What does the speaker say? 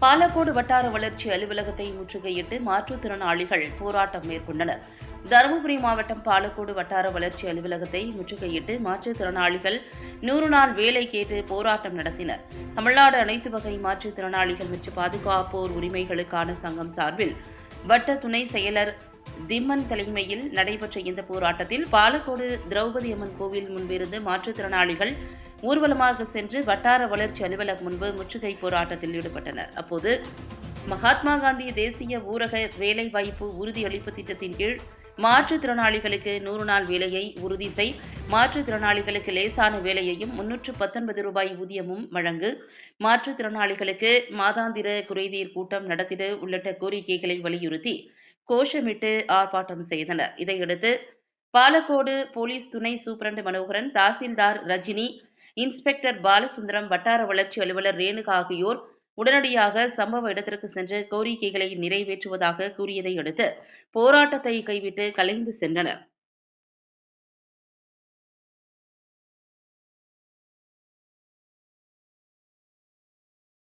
பாலக்கோடு வட்டார வளர்ச்சி அலுவலகத்தை முற்றுகையிட்டு மாற்றுத்திறனாளிகள் போராட்டம் மேற்கொண்டனர். தருமபுரி மாவட்டம் பாலக்கோடு வட்டார வளர்ச்சி அலுவலகத்தை முற்றுகையிட்டு மாற்றுத்திறனாளிகள் 100 நாள் வேலை கேட்டு போராட்டம் நடத்தினர். தமிழ்நாடு அனைத்து வகை மாற்றுத்திறனாளிகள் மற்றும் பாதுகாப்போர் உரிமைகளுக்கான சங்கம் சார்பில் வட்ட துணை செயலர் திம்மன் தலைமையில் நடைபெற்ற இந்த போராட்டத்தில் பாலக்கோடு திரௌபதி அம்மன் கோவில் முன்பிருந்து மாற்றுத்திறனாளிகள் ஊர்வலமாக சென்று வட்டார வளர்ச்சி அலுவலகம் முன்பு முற்றுகை போராட்டத்தில் ஈடுபட்டனர். அப்போது மகாத்மா காந்தி தேசிய ஊரக வேலைவாய்ப்பு உறுதியளிப்பு திட்டத்தின் கீழ் மாற்றுத்திறனாளிகளுக்கு 100 நாள் வேலையை உறுதி செய், மாற்றுத்திறனாளிகளுக்கு லேசான வேலையையும் 319 ரூபாய் ஊதியமும் வழங்கு, மாற்றுத்திறனாளிகளுக்கு மாதாந்திர குறைதீர் கூட்டம் நடத்திட உள்ளிட்ட கோரிக்கைகளை வலியுறுத்தி கோஷமிட்டு ஆர்ப்பாட்டம் செய்தனர். இதையடுத்து பாலக்கோடு போலீஸ் துணை சூப்பரண்ட் மனோகரன், தாசில்தார் ரஜினி, இன்ஸ்பெக்டர் பாலசுந்தரம், வட்டார வளர்ச்சி அலுவலர் ரேணுகா ஆகியோர் உடனடியாக சம்பவ இடத்திற்கு சென்று கோரிக்கைகளை நிறைவேற்றுவதாக கூறியதை அடுத்து போராட்டத்தை கைவிட்டு கலைந்து சென்றனர்.